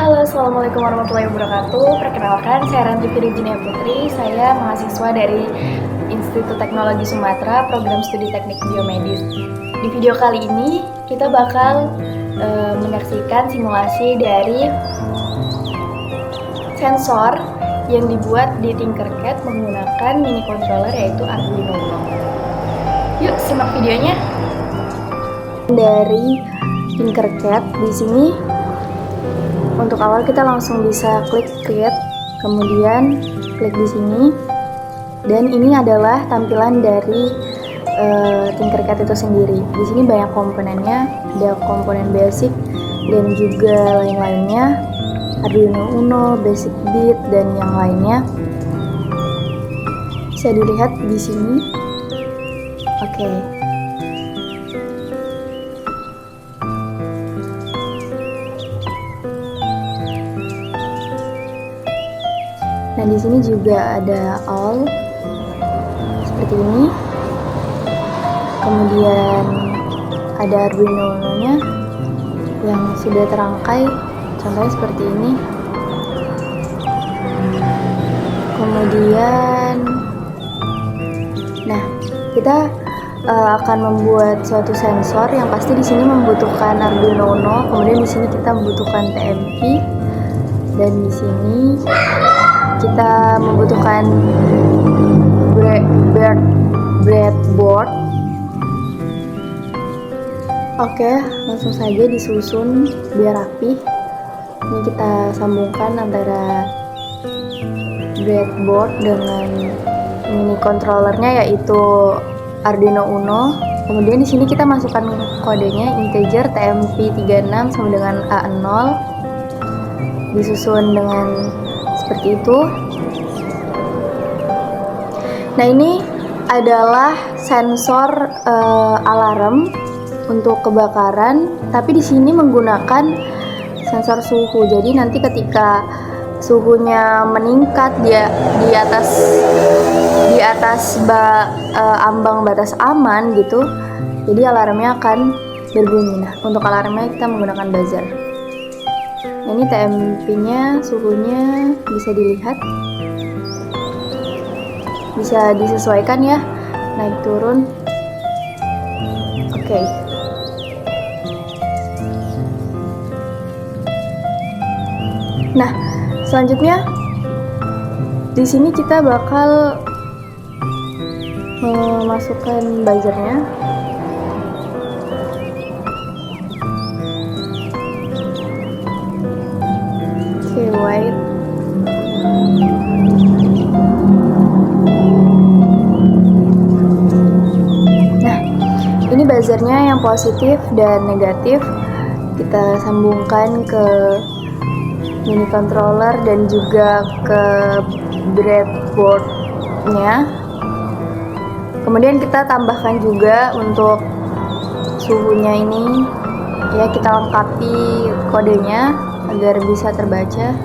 Halo, Assalamualaikum warahmatullahi wabarakatuh. Perkenalkan, saya Ranti Virginia Putri. Saya mahasiswa dari Institut Teknologi Sumatera, Program Studi Teknik Biomedis. Di video kali ini, kita bakal menyaksikan simulasi dari sensor yang dibuat di Tinkercad menggunakan mini controller yaitu Arduino Uno. Yuk, simak videonya. Dari Tinkercad di sini. Untuk awal kita langsung bisa klik create, kemudian klik di sini, dan ini adalah tampilan dari Tinkercad itu sendiri. Di sini banyak komponennya, ada komponen basic dan juga lain-lainnya, Arduino Uno, Basic Bit dan yang lainnya. Bisa dilihat di sini. Oke. Nah, di sini juga ada all seperti ini. Kemudian ada Arduino Uno-nya yang sudah terangkai, contohnya seperti ini. Kemudian, nah, kita akan membuat suatu sensor yang pasti di sini membutuhkan Arduino Uno. Kemudian di sini kita membutuhkan TMP, dan di sini kita membutuhkan breadboard. Oke, langsung saja disusun biar rapi. Ini kita sambungkan antara breadboard dengan mini controllernya yaitu Arduino Uno. Kemudian di sini kita masukkan kodenya integer TMP36 sama dengan A0. Disusun dengan seperti itu. Nah, ini adalah sensor alarm untuk kebakaran, tapi di sini menggunakan sensor suhu. Jadi nanti ketika suhunya meningkat di atas ambang batas aman gitu, jadi alarmnya akan berbunyi. Nah, untuk alarmnya kita menggunakan buzzer. Nah, ini TMP-nya, suhunya bisa dilihat, bisa disesuaikan ya, naik turun. Oke. Nah, selanjutnya di sini kita bakal memasukkan buzzernya. Wait. Nah, ini buzzernya yang positif dan negatif. Kita sambungkan ke mini controller dan juga ke breadboard-nya. Kemudian kita tambahkan juga untuk suhunya ini, ya, kita lengkapi kodenya agar bisa terbaca.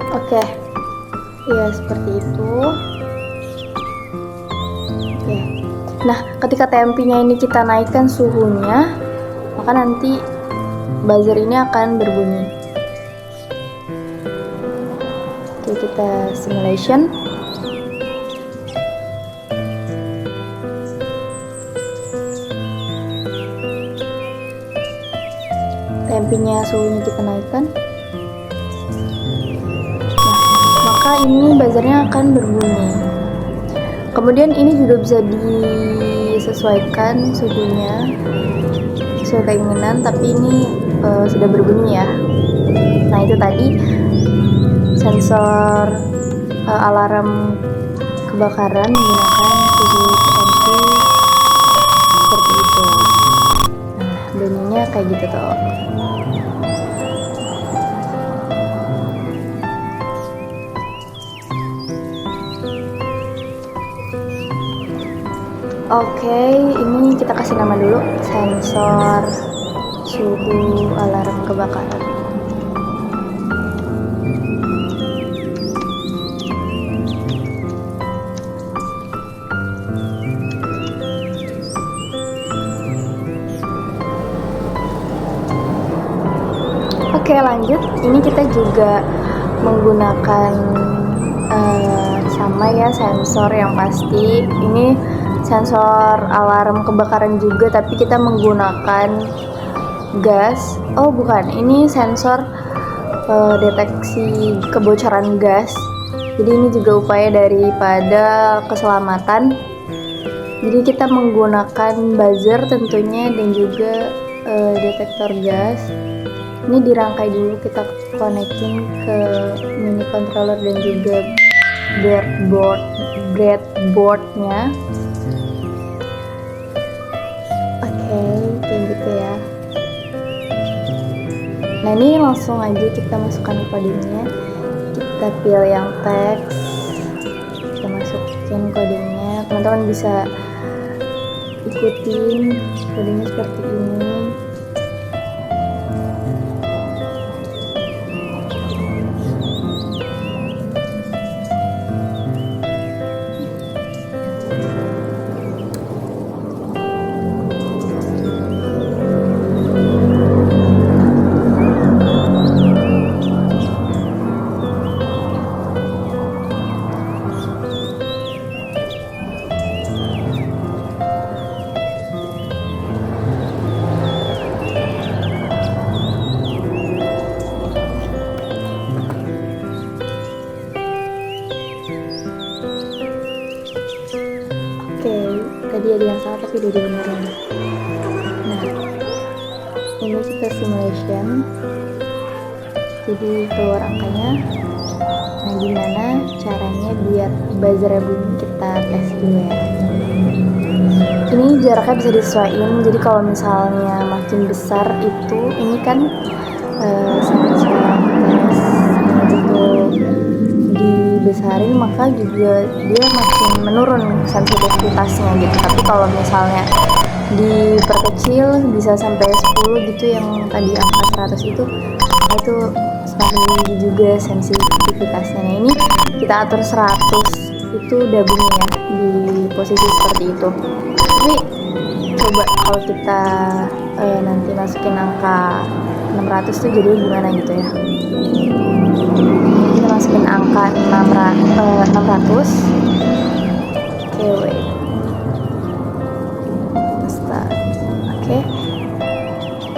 Oke, ya seperti itu. Oke. Nah, ketika TMP-nya ini kita naikkan suhunya, maka nanti buzzer ini akan berbunyi. Oke, kita simulation. TMP-nya suhunya kita naikkan. Nah, maka ini buzzernya akan berbunyi. Kemudian ini juga bisa disesuaikan suhunya sesuai keinginan, tapi ini sudah berbunyi ya. Nah, itu tadi sensor alarm kebakaran menggunakan suhu TMP seperti itu. Nah, bunyinya kayak gitu tuh. Oke, ini kita kasih nama dulu, sensor suhu alarm kebakaran. Oke, lanjut. Ini kita juga menggunakan sama ya, sensor yang pasti. Ini sensor alarm kebakaran juga, tapi kita menggunakan gas. Oh bukan, ini sensor deteksi kebocoran gas. Jadi ini juga upaya daripada keselamatan. Jadi kita menggunakan buzzer tentunya, dan juga detektor gas. Ini dirangkai dulu, kita konekin ke mini controller dan juga breadboardnya. Oke, kayak gitu ya. Nah ini langsung aja kita masukkan kodenya. Kita pilih yang teks, kita masukin kodenya. Teman-teman bisa ikutin kodenya seperti ini. Oke, tadi ada yang salah tapi udah dibenerin. Nah, ini kita simulation. Jadi keluar angkanya. Nah, gimana caranya biar buzzernya bunyi, kita tes dulu ya. Ini jaraknya bisa disesuaikan. Jadi kalau misalnya makin besar itu, ini kan sensor tes untuk dibesarin, maka juga dia makin menurun sensitivitasnya gitu. Tapi kalau misalnya diperkecil bisa sampai 10 gitu, yang tadi angka 100 itu semakin tinggi juga sensitivitasnya. Nah ini kita atur 100, itu udah bunyi ya di posisi seperti itu. Tapi coba kalau kita nanti masukin angka 600 tuh jadi gimana gitu ya. Kita masukin angka 600. Oke, wait. Start. Oke.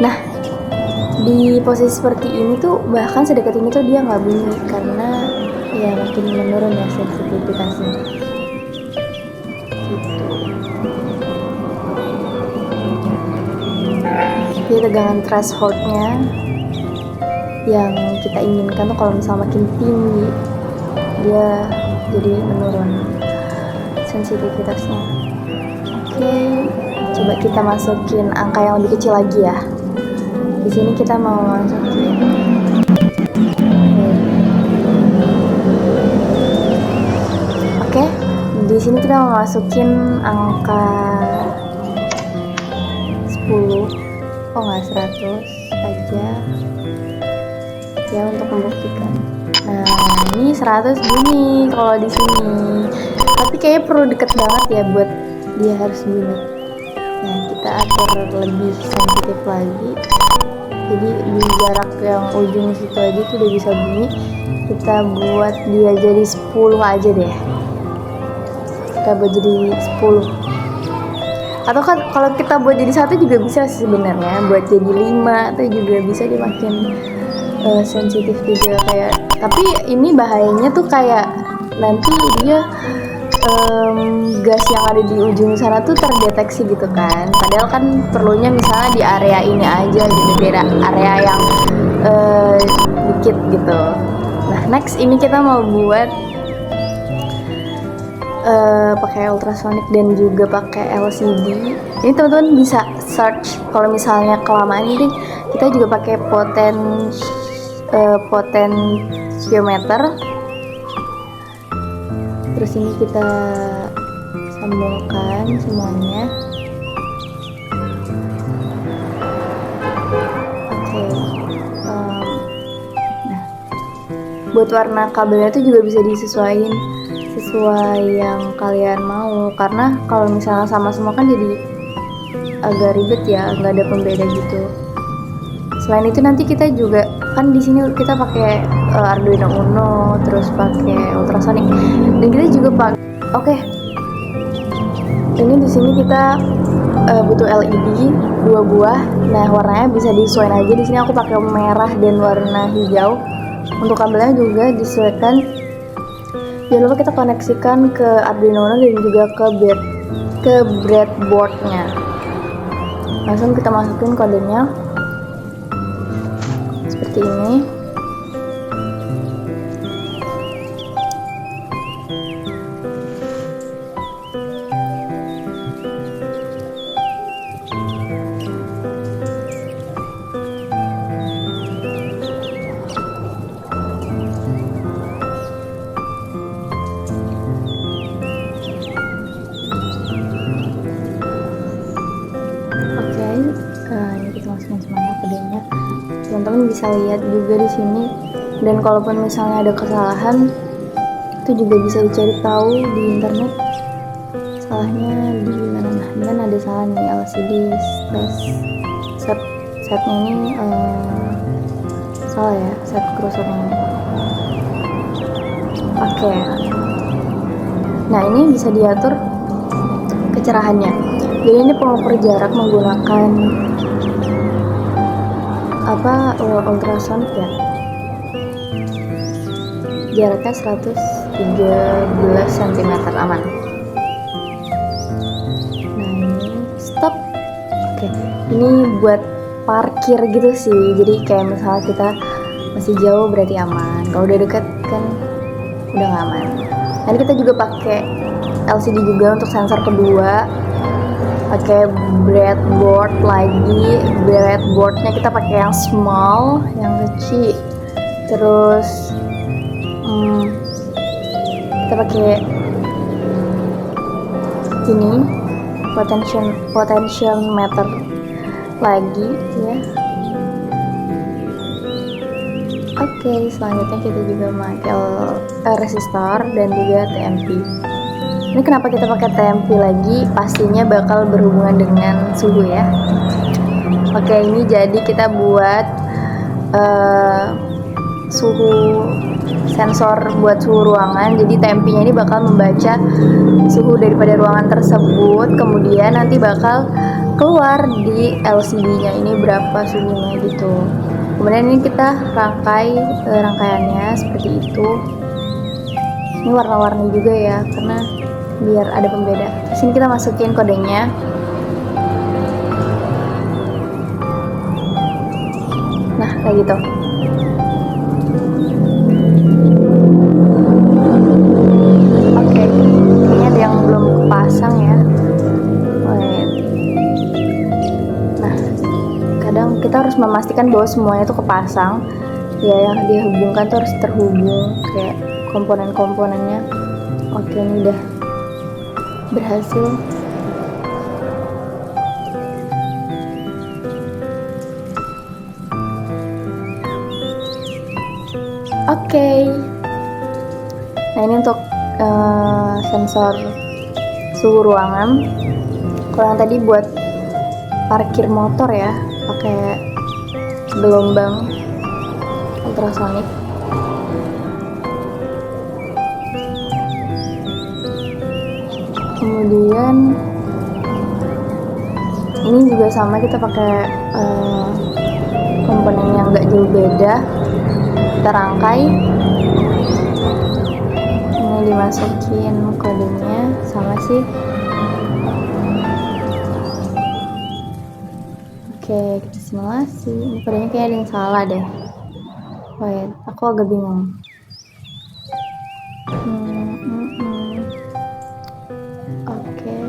Nah, di posisi seperti ini tuh bahkan sedekat ini tuh dia nggak bunyi karena ya makin menurun ya sensitivitasnya. Gitu. Jadi tegangan thresholdnya yang kita inginkan tuh kalau misalnya makin tinggi dia jadi menurun sensitivitasnya. Oke, coba kita masukin angka yang lebih kecil lagi ya. Di sini kita mau masukin oke, di sini kita mau masukin angka 10. Oh nggak, 100 aja ya untuk membuktikan. Nah ini 100 bunyi kalau di sini, tapi kayaknya perlu deket banget ya buat dia harus bunyi. Nah kita atur lebih sensitif lagi, jadi di jarak yang ujung situ aja tuh udah bisa bunyi. Kita buat dia jadi 10 aja deh, kita buat jadi 10. Atau kan kalau kita buat jadi 1 juga bisa sebenarnya, buat jadi 5 tuh juga bisa, dia makin sensitif juga kayak. Tapi ini bahayanya tuh kayak nanti dia gas yang ada di ujung sana tuh terdeteksi gitu kan, padahal kan perlunya misalnya di area ini aja gitu, di area yang dikit gitu. Nah next ini kita mau buat pakai ultrasonic dan juga pakai LCD. Ini teman-teman bisa search, kalau misalnya kelamaan ini kita juga pakai potentiometer. Terus ini kita sambungkan semuanya. buat warna kabelnya itu juga bisa disesuaikan sesuai yang kalian mau, karena kalau misalnya sama semua kan jadi agak ribet ya, nggak ada pembeda gitu. Selain itu nanti kita juga kan di sini kita pakai Arduino Uno, terus pakai ultrasonic, dan kita juga pakai ini di sini kita butuh LED 2 buah. Nah, warnanya bisa disesuaikan aja. Di sini aku pakai merah dan warna hijau. Untuk kabelnya juga disesuaikan. Jangan lupa kita koneksikan ke Arduino Uno dan juga ke breadboardnya. Langsung kita masukin kodenya seperti ini. Ini kita masukin semuanya kodenya. Teman-teman bisa lihat juga di sini, dan kalaupun misalnya ada kesalahan itu juga bisa dicari tahu di internet salahnya di mana. Nah, ini kan ada salah nih, LCD setnya ini salah ya, set crossernya ini. Nah, ini bisa diatur kecerahannya. Jadi ini pengukur jarak menggunakan ultrasonic ya. Jaraknya 113 cm aman. Nah, ini stop. Ini buat parkir gitu sih. Jadi kayak misalnya kita masih jauh berarti aman. Kalau udah deket kan udah nggak aman. Nanti kita juga pakai LCD juga untuk sensor kedua. Pakai breadboard lagi. Breadboardnya kita pakai yang small, yang kecil. Terus kita pakai ini potentiometer lagi ya. Selanjutnya kita juga pakai resistor dan juga TMP. Ini kenapa kita pakai TMP lagi? Pastinya bakal berhubungan dengan suhu ya. Ini jadi kita buat suhu sensor buat suhu ruangan. Jadi TMP-nya ini bakal membaca suhu daripada ruangan tersebut, kemudian nanti bakal keluar di LCD-nya ini berapa suhunya gitu. Kemudian ini kita rangkaiannya seperti itu. Ini warna-warni juga ya, karena biar ada pembeda. Di sini kita masukin kodenya. Nah, kayak gitu. Kayaknya ada yang belum kepasang ya. Nah, kadang kita harus memastikan bahwa semuanya itu kepasang. Ya, yang dihubungkan tuh harus terhubung kayak komponen-komponennya. Ini udah berhasil. Nah, ini untuk sensor suhu ruangan. Kalau yang tadi buat parkir motor ya, pakai gelombang ultrasonic. Kemudian ini juga sama, kita pakai komponen yang nggak jauh beda. Kita rangkai. Ini dimasukin kodenya sama sih. Kita simulasi. Ini kodenya kayak ada yang salah deh. Aku agak bingung.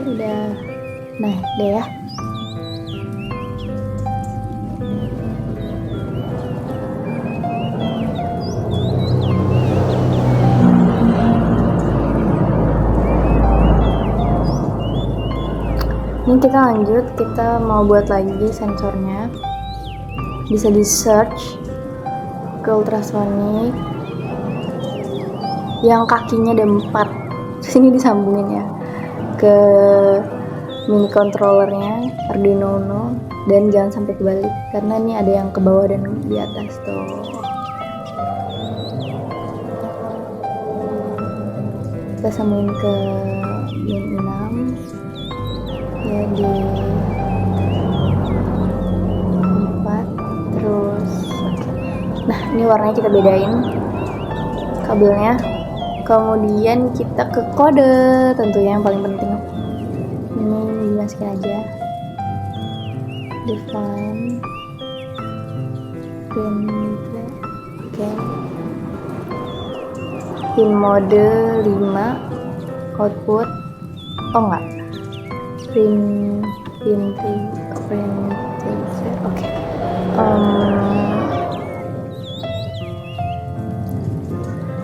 Udah. Nah, deh ya. Ini kita lanjut, kita mau buat lagi sensornya. Bisa di search ke ultrasonic. yang kakinya ada 4. Terus ini disambungin ya ke mini controllernya Arduino Uno, dan jangan sampai kebalik karena ini ada yang ke bawah dan di atas tuh. Kita sambungin ke min 6 ya, di 4 terus. Nah ini warnanya kita bedain kabelnya, kemudian kita ke kode tentunya yang paling penting. Ini dimasukin aja, define pin, oke. Pin mode 5 output, oh enggak, pin 3 oke.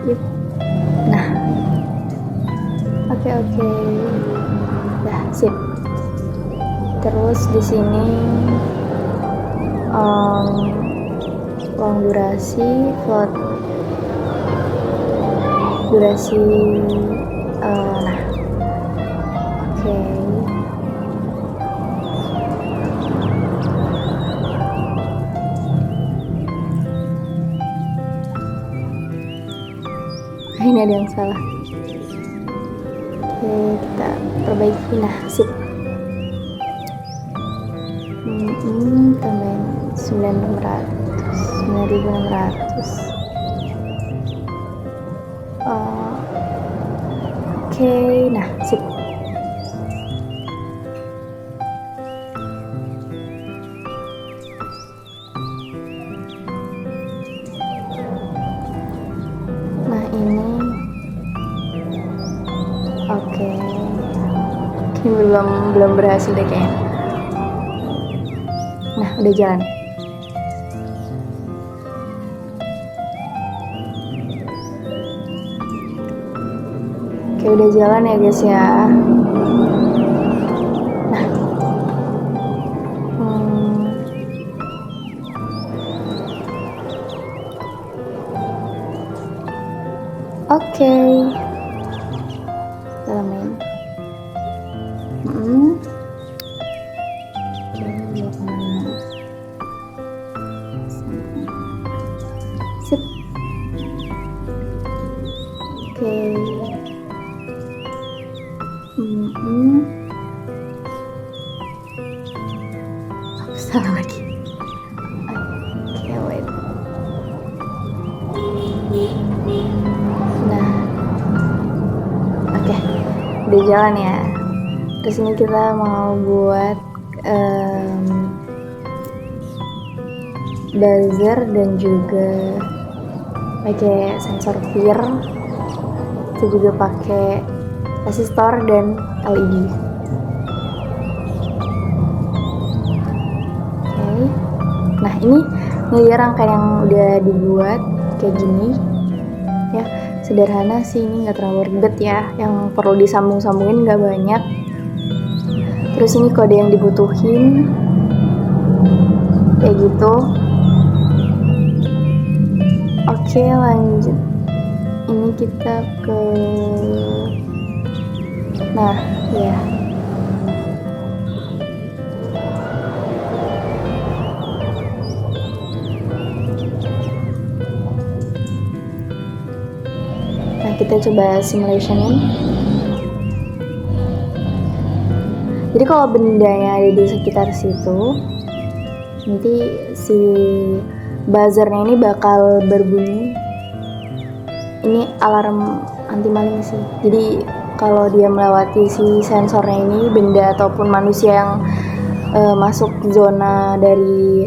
Yep. Nah oke, dah sip. Terus di sini long durasi, float durasi, nah oke. Ini ada yang salah. Oke, kita perbaiki. Nah sip. Tambahin 9600. Oke, nah sip. Nah ini oke. Ini belum berhasil deh kayaknya. Nah udah jalan. Oke udah jalan ya guys ya. Nah oke, kita main. Sip. Oke. Salah lagi. Oke, wait. Nah, oke, udah jalan ya. Terus ini kita mau buat buzzer dan juga pakai sensor peer. Kita juga pakai resistor dan LED. Nah ini rangkaian yang udah dibuat kayak gini ya, sederhana sih, ini nggak terlalu ribet ya, yang perlu disambung-sambungin nggak banyak. Terus ini kode yang dibutuhin kayak gitu. Oke lanjut, ini kita ke ya. Kita coba simulationin. Jadi kalau bendanya ada di sekitar situ, nanti si buzzernya ini bakal berbunyi. Ini alarm anti maling sih. Jadi kalau dia melewati si sensornya ini, benda ataupun manusia yang masuk zona dari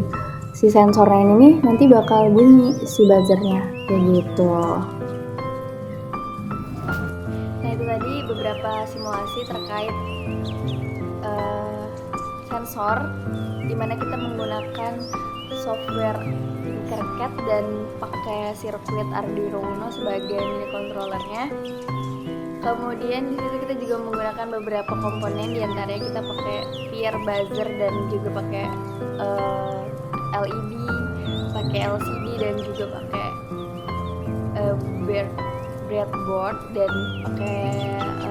si sensornya ini nanti bakal bunyi si buzzernya kayak gitu. Tadi beberapa simulasi terkait sensor, dimana kita menggunakan software Tinkercad dan pakai sirkuit Arduino Uno sebagai mini controllernya. Kemudian di situ kita juga menggunakan beberapa komponen, diantaranya kita pakai peer, buzzer, dan juga pakai LED, pakai LCD, dan juga pakai breadboard dan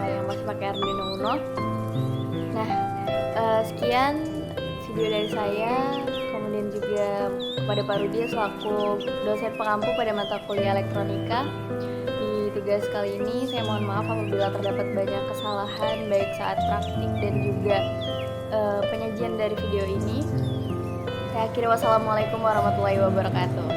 yang masih pakai Arduino Uno. Nah, sekian video dari saya. Kemudian juga kepada Pak Rudi selaku dosen pengampu pada mata kuliah elektronika. Di tugas kali ini saya mohon maaf apabila terdapat banyak kesalahan baik saat praktik dan juga penyajian dari video ini. Saya akhiri, wassalamualaikum warahmatullahi wabarakatuh.